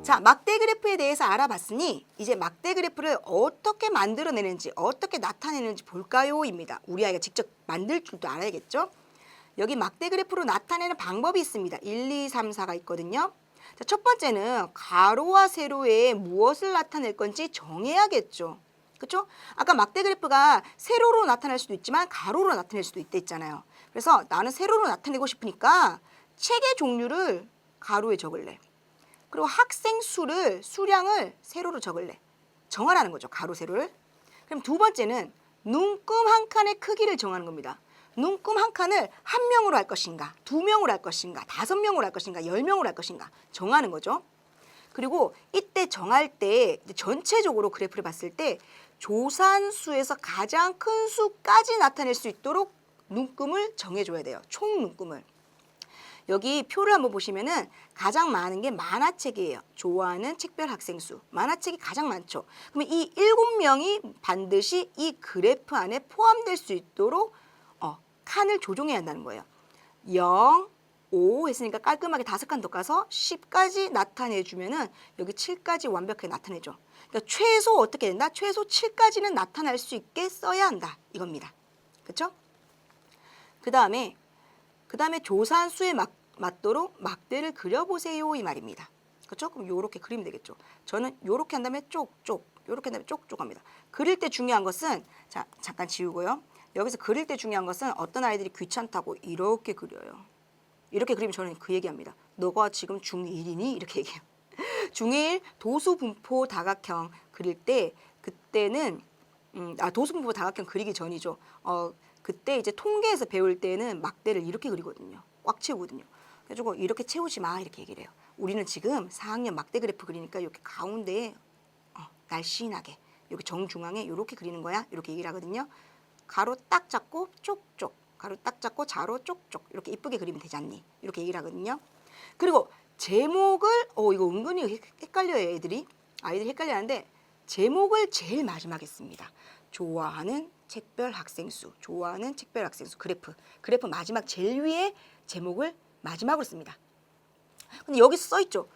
자, 막대 그래프에 대해서 알아봤으니 이제 막대 그래프를 어떻게 만들어내는지 어떻게 나타내는지 볼까요? 입니다. 우리 아이가 직접 만들 줄도 알아야겠죠? 여기 막대 그래프로 나타내는 방법이 있습니다. 1, 2, 3, 4가 있거든요. 자, 첫 번째는 가로와 세로에 무엇을 나타낼 건지 정해야겠죠. 그렇죠? 아까 막대 그래프가 세로로 나타날 수도 있지만 가로로 나타낼 수도 있다 했잖아요. 그래서 나는 세로로 나타내고 싶으니까 책의 종류를 가로에 적을래. 그리고 학생 수량을 세로로 적을래. 정하라는 거죠. 가로, 세로를. 그럼 두 번째는 눈금 한 칸의 크기를 정하는 겁니다. 눈금 한 칸을 한 명으로 할 것인가, 두 명으로 할 것인가, 5명으로 할 것인가, 10명으로 할 것인가 정하는 거죠. 그리고 이때 정할 때 전체적으로 그래프를 봤을 때 조산수에서 가장 큰 수까지 나타낼 수 있도록 눈금을 정해줘야 돼요. 총 눈금을. 여기 표를 한번 보시면은 가장 많은 게 만화책이에요. 좋아하는 책별 학생 수. 만화책이 가장 많죠. 그러면 이 7명이 반드시 이 그래프 안에 포함될 수 있도록 칸을 조정해야 한다는 거예요. 0, 5 했으니까 깔끔하게 5칸 더 까서 10까지 나타내주면은 여기 7까지 완벽하게 나타내죠. 그러니까 최소 어떻게 된다? 최소 7까지는 나타날 수 있게 써야 한다. 이겁니다. 그렇죠? 그 다음에 조산수에 맞도록 막대를 그려보세요. 이 말입니다. 그렇죠? 그럼 요렇게 그리면 되겠죠. 저는 요렇게 한 다음에 쪽쪽, 요렇게 한 다음에 쪽쪽 합니다. 그릴 때 중요한 것은, 자, 잠깐 지우고요. 여기서 그릴 때 중요한 것은 어떤 아이들이 귀찮다고 이렇게 그려요. 이렇게 그리면 저는 그 얘기합니다. 너가 지금 중1이니? 이렇게 얘기해요. 중1 도수분포 다각형 그릴 때 그때는 도수분포 다각형 그리기 전이죠. 그때 이제 통계에서 배울 때는 막대를 이렇게 그리거든요. 꽉 채우거든요. 그래가지고 이렇게 채우지 마 이렇게 얘기를 해요. 우리는 지금 4학년 막대 그래프 그리니까 이렇게 가운데에 날씬하게 여기 정중앙에 이렇게 그리는 거야. 이렇게 얘기를 하거든요. 가로 딱 잡고 쪽쪽, 가로 딱 잡고 자로 쪽쪽 이렇게 이쁘게 그리면 되지 않니? 이렇게 얘기를 하거든요. 그리고 제목을 이거 은근히 헷갈려요. 아이들이 헷갈려하는데 제목을 제일 마지막에 씁니다. 좋아하는 책별 학생 수, 좋아하는 책별 학생 수 그래프 마지막 제일 위에 제목을 마지막으로 씁니다. 근데 여기 써 있죠.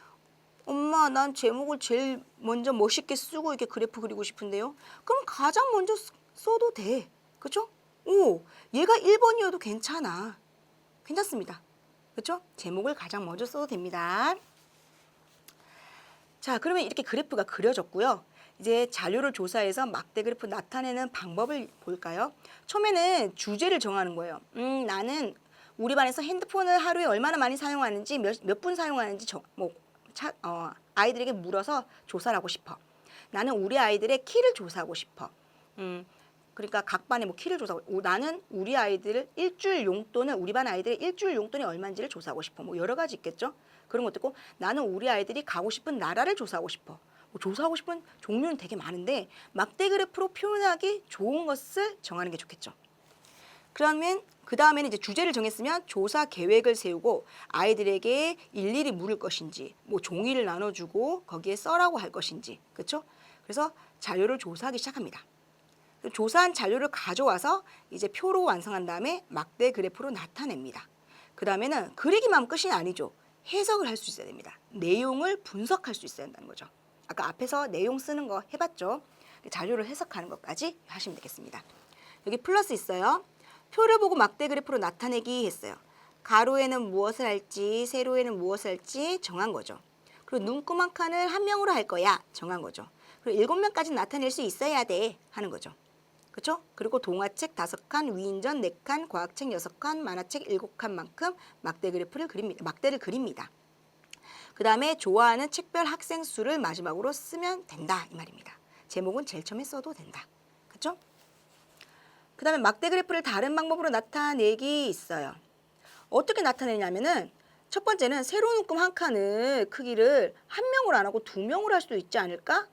엄마, 난 제목을 제일 먼저 멋있게 쓰고 이렇게 그래프 그리고 싶은데요. 그럼 가장 먼저 써도 돼. 그렇죠? 얘가 1번이어도 괜찮아. 괜찮습니다. 그렇죠? 제목을 가장 먼저 써도 됩니다. 자, 그러면 이렇게 그래프가 그려졌고요. 이제 자료를 조사해서 막대 그래프 나타내는 방법을 볼까요? 처음에는 주제를 정하는 거예요. 나는 우리 반에서 핸드폰을 하루에 얼마나 많이 사용하는지 몇 분 사용하는지 아이들에게 물어서 조사를 하고 싶어. 나는 우리 아이들의 키를 조사하고 싶어. 그러니까 각 반의 키를 조사하고 나는 우리 아이들을 일주일 용돈을 우리 반 아이들의 일주일 용돈이 얼마인지를 조사하고 싶어. 여러 가지 있겠죠. 그런 것도 있고 나는 우리 아이들이 가고 싶은 나라를 조사하고 싶어. 조사하고 싶은 종류는 되게 많은데 막대 그래프로 표현하기 좋은 것을 정하는 게 좋겠죠. 그러면 그 다음에는 이제 주제를 정했으면 조사 계획을 세우고 아이들에게 일일이 물을 것인지 종이를 나눠주고 거기에 써라고 할 것인지 그렇죠? 그래서 자료를 조사하기 시작합니다. 조사한 자료를 가져와서 이제 표로 완성한 다음에 막대 그래프로 나타냅니다. 그 다음에는 그리기만 하면 끝이 아니죠. 해석을 할 수 있어야 됩니다. 내용을 분석할 수 있어야 한다는 거죠. 아까 앞에서 내용 쓰는 거 해봤죠. 자료를 해석하는 것까지 하시면 되겠습니다. 여기 플러스 있어요. 표를 보고 막대 그래프로 나타내기 했어요. 가로에는 무엇을 할지 세로에는 무엇을 할지 정한 거죠. 그리고 눈금 한 칸을 한 명으로 할 거야 정한 거죠. 그리고 7명까지 나타낼 수 있어야 돼 하는 거죠. 그렇죠? 그리고 동화책 5칸, 위인전 4칸, 과학책 6칸, 만화책 7칸만큼 막대를 그립니다. 그 다음에 좋아하는 책별 학생 수를 마지막으로 쓰면 된다 이 말입니다. 제목은 제일 처음에 써도 된다. 그렇죠? 그 다음에 막대 그래프를 다른 방법으로 나타내기 있어요. 어떻게 나타내냐면은 첫 번째는 세로 눈금 한 칸을 크기를 한 명으로 안 하고 2명으로 할 수도 있지 않을까?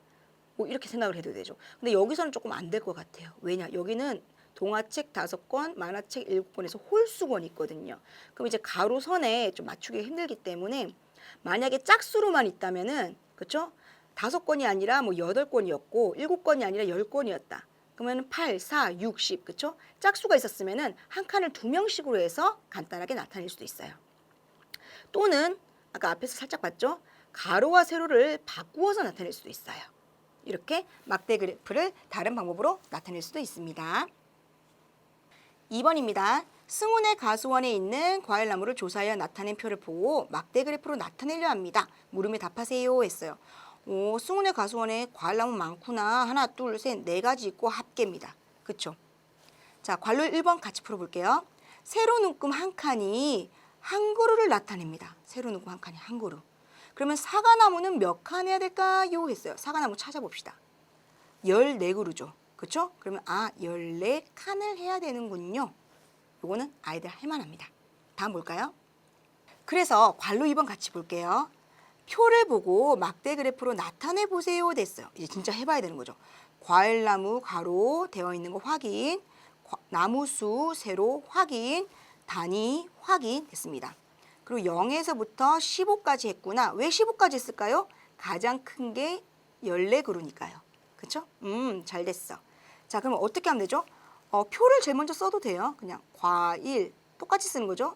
이렇게 생각을 해도 되죠. 근데 여기서는 조금 안 될 것 같아요. 왜냐? 여기는 동화책 5권, 만화책 7권에서 홀수권이 있거든요. 그럼 이제 가로선에 좀 맞추기 힘들기 때문에 만약에 짝수로만 있다면은 그렇죠? 5권이 아니라 8권이었고 7권이 아니라 10권이었다. 그러면 8, 4, 6, 10 그렇죠? 짝수가 있었으면은 한 칸을 2명씩으로 해서 간단하게 나타낼 수도 있어요. 또는 아까 앞에서 살짝 봤죠? 가로와 세로를 바꾸어서 나타낼 수도 있어요. 이렇게 막대 그래프를 다른 방법으로 나타낼 수도 있습니다. 2번입니다. 승훈의 가수원에 있는 과일나무를 조사하여 나타낸 표를 보고 막대 그래프로 나타내려 합니다. 물음에 답하세요 했어요. 오, 승훈의 가수원에 과일나무 많구나. 하나, 둘, 셋, 네 가지 있고 합계입니다. 그쵸? 자, 관룰 1번 같이 풀어볼게요. 세로 눈금 한 칸이 한 그루를 나타냅니다. 세로 눈금 한 칸이 한 그루. 그러면 사과나무는 몇 칸 해야 될까요? 했어요. 사과나무 찾아봅시다. 14그루죠. 그쵸? 그러면 14칸을 해야 되는군요. 요거는 아이들 할만합니다. 다음 볼까요? 그래서 관로 2번 같이 볼게요. 표를 보고 막대 그래프로 나타내 보세요 됐어요. 이제 진짜 해봐야 되는 거죠. 과일나무 가로 되어 있는 거 확인, 나무수 세로 확인, 단위 확인 됐습니다. 그리고 0에서부터 15까지 했구나. 왜 15까지 했을까요? 가장 큰 게 14그루니까요. 그쵸? 잘 됐어. 자, 그럼 어떻게 하면 되죠? 표를 제일 먼저 써도 돼요. 그냥 과일 똑같이 쓰는 거죠.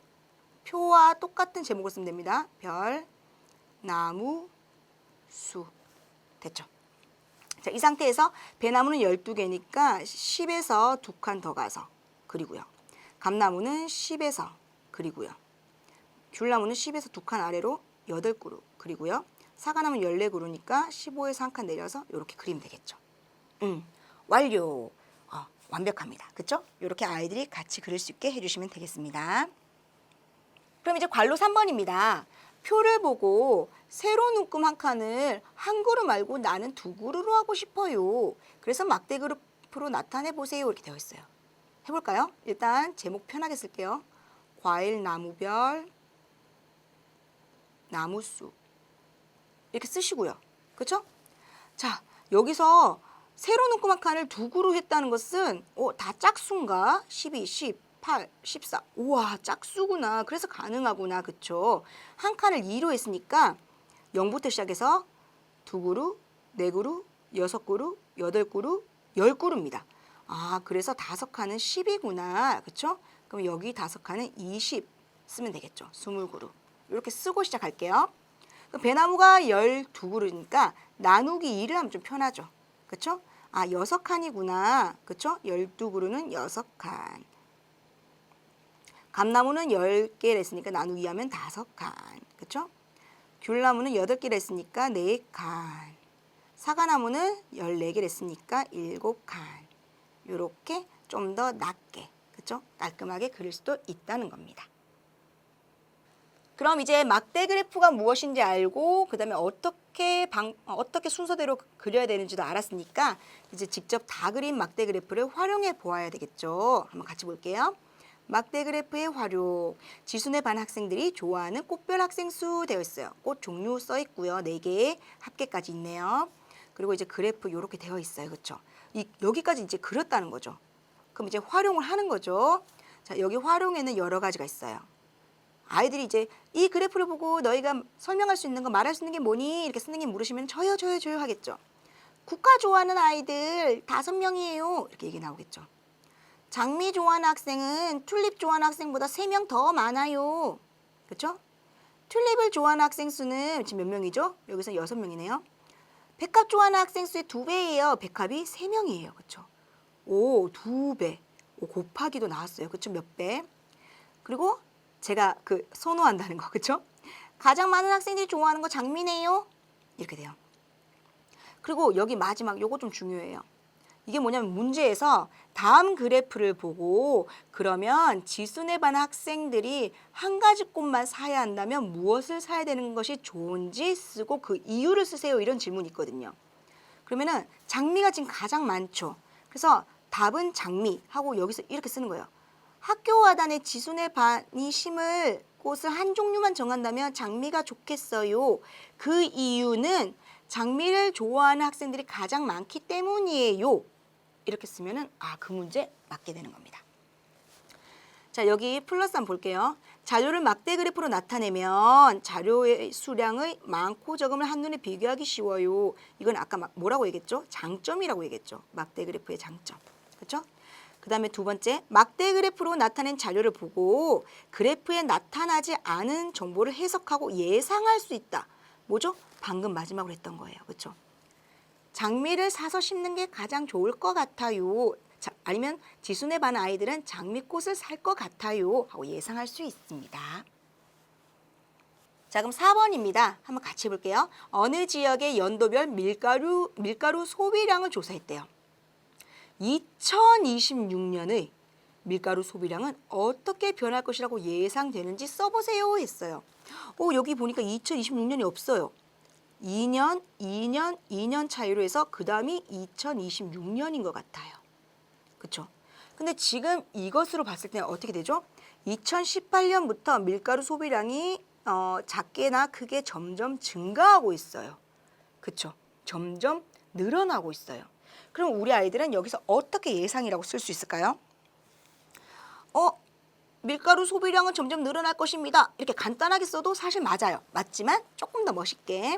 표와 똑같은 제목을 쓰면 됩니다. 별, 나무, 수. 됐죠? 자, 이 상태에서 배나무는 12개니까 10에서 2칸 더 가서 그리고요. 감나무는 10에서 그리고요. 귤나무는 10에서 2칸 아래로 8그루 그리고요. 사과나무는 14그루니까 15에서 1칸 내려서 이렇게 그리면 되겠죠. 완료. 완벽합니다. 그렇죠? 이렇게 아이들이 같이 그릴 수 있게 해주시면 되겠습니다. 그럼 이제 관로 3번입니다. 표를 보고 세로 눈금 한 칸을 한 그루 말고 나는 2그루로 하고 싶어요. 그래서 막대 그래프로 나타내 보세요. 이렇게 되어 있어요. 해볼까요? 일단 제목 편하게 쓸게요. 과일 나무별 나무수 이렇게 쓰시고요. 그렇죠? 자, 여기서 세로 눈금 한 칸을 2그루 했다는 것은 다 짝수인가? 12, 18, 14. 우와, 짝수구나. 그래서 가능하구나. 그쵸? 한 칸을 2로 했으니까 0부터 시작해서 2그루, 4그루, 6그루, 8그루, 10그루입니다. 그래서 5칸은 10이구나. 그쵸? 그럼 여기 5칸은 20 쓰면 되겠죠. 20그루. 이렇게 쓰고 시작할게요. 그럼 배나무가 12그루니까 나누기 2를 하면 좀 편하죠. 그쵸? 6칸이구나. 그쵸? 12그루는 6칸. 감나무는 10개를 했으니까 나누기 하면 5칸. 그쵸? 귤나무는 8개를 했으니까 4칸. 사과나무는 14개를 했으니까 7칸. 이렇게 좀 더 낮게, 그쵸? 깔끔하게 그릴 수도 있다는 겁니다. 그럼 이제 막대 그래프가 무엇인지 알고 그다음에 어떻게 순서대로 그려야 되는지도 알았으니까 이제 직접 다 그린 막대 그래프를 활용해 보아야 되겠죠. 한번 같이 볼게요. 막대 그래프의 활용. 지순의 반 학생들이 좋아하는 꽃별 학생 수 되어 있어요. 꽃 종류 써 있고요. 4개의 합계까지 있네요. 그리고 이제 그래프 이렇게 되어 있어요. 그렇죠? 여기까지 이제 그렸다는 거죠. 그럼 이제 활용을 하는 거죠. 자, 여기 활용에는 여러 가지가 있어요. 아이들이 이제 이 그래프를 보고 너희가 설명할 수 있는 거 말할 수 있는 게 뭐니? 이렇게 선생님 물으시면 저요 하겠죠. 국화 좋아하는 아이들 5명이에요. 이렇게 얘기 나오겠죠. 장미 좋아하는 학생은 튤립 좋아하는 학생보다 3명 더 많아요. 그렇죠? 튤립을 좋아하는 학생 수는 지금 몇 명이죠? 여기서 6명이네요. 백합 좋아하는 학생 수의 2배예요. 백합이 3명이에요. 그렇죠? 2배. 곱하기도 나왔어요. 그렇죠? 몇 배? 그리고 제가 선호한다는 거, 그렇죠? 가장 많은 학생들이 좋아하는 거 장미네요. 이렇게 돼요. 그리고 여기 마지막 요거 좀 중요해요. 이게 뭐냐면 문제에서 다음 그래프를 보고 그러면 지순의 반 학생들이 한 가지 꽃만 사야 한다면 무엇을 사야 되는 것이 좋은지 쓰고 그 이유를 쓰세요. 이런 질문이 있거든요. 그러면은 장미가 지금 가장 많죠. 그래서 답은 장미 하고 여기서 이렇게 쓰는 거예요. 학교와단에 지순의 반이 심을 꽃을 한 종류만 정한다면 장미가 좋겠어요. 그 이유는 장미를 좋아하는 학생들이 가장 많기 때문이에요. 이렇게 쓰면은 그 문제 맞게 되는 겁니다. 자, 여기 플러스 한번 볼게요. 자료를 막대 그래프로 나타내면 자료의 수량의 많고 적음을 한눈에 비교하기 쉬워요. 이건 아까 뭐라고 얘기했죠? 장점이라고 얘기했죠. 막대 그래프의 장점. 그렇죠? 그 다음에 두 번째, 막대 그래프로 나타낸 자료를 보고 그래프에 나타나지 않은 정보를 해석하고 예상할 수 있다. 뭐죠? 방금 마지막으로 했던 거예요. 그렇죠? 장미를 사서 심는 게 가장 좋을 것 같아요. 아니면 지순에 반 아이들은 장미꽃을 살 것 같아요. 하고 예상할 수 있습니다. 자, 그럼 4번입니다. 한번 같이 해볼게요. 어느 지역의 연도별 밀가루 소비량을 조사했대요. 2026년의 밀가루 소비량은 어떻게 변할 것이라고 예상되는지 써보세요 했어요. 여기 보니까 2026년이 없어요. 2년 차이로 해서 그 다음이 2026년인 것 같아요. 그쵸? 근데 지금 이것으로 봤을 때는 어떻게 되죠? 2018년부터 밀가루 소비량이 작게나 크게 점점 증가하고 있어요. 그쵸? 점점 늘어나고 있어요. 그럼 우리 아이들은 여기서 어떻게 예상이라고 쓸 수 있을까요? 밀가루 소비량은 점점 늘어날 것입니다. 이렇게 간단하게 써도 사실 맞아요. 맞지만 조금 더 멋있게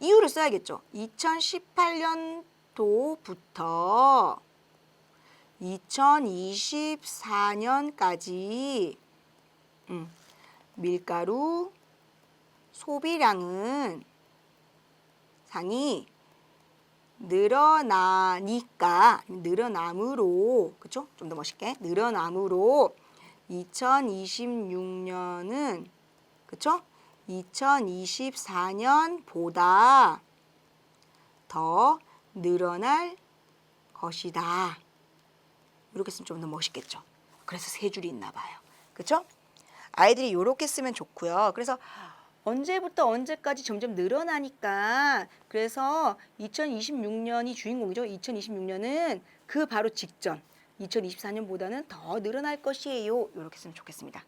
이유를 써야겠죠. 2018년도부터 2024년까지 밀가루 소비량은 상이 늘어남으로, 그쵸? 좀 더 멋있게 늘어남으로 2026년은, 그쵸? 2024년보다 더 늘어날 것이다. 이렇게 쓰면 좀 더 멋있겠죠? 그래서 세 줄이 있나 봐요. 그쵸? 아이들이 이렇게 쓰면 좋고요. 그래서 언제부터 언제까지 점점 늘어나니까 그래서 2026년이 주인공이죠. 2026년은 그 바로 직전 2024년보다는 더 늘어날 것이에요. 이렇게 쓰면 좋겠습니다.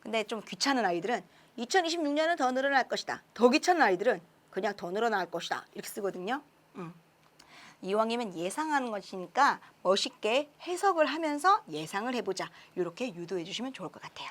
근데 좀 귀찮은 아이들은 2026년은 더 늘어날 것이다. 더 귀찮은 아이들은 그냥 더 늘어날 것이다. 이렇게 쓰거든요. 이왕이면 예상하는 것이니까 멋있게 해석을 하면서 예상을 해보자. 이렇게 유도해 주시면 좋을 것 같아요.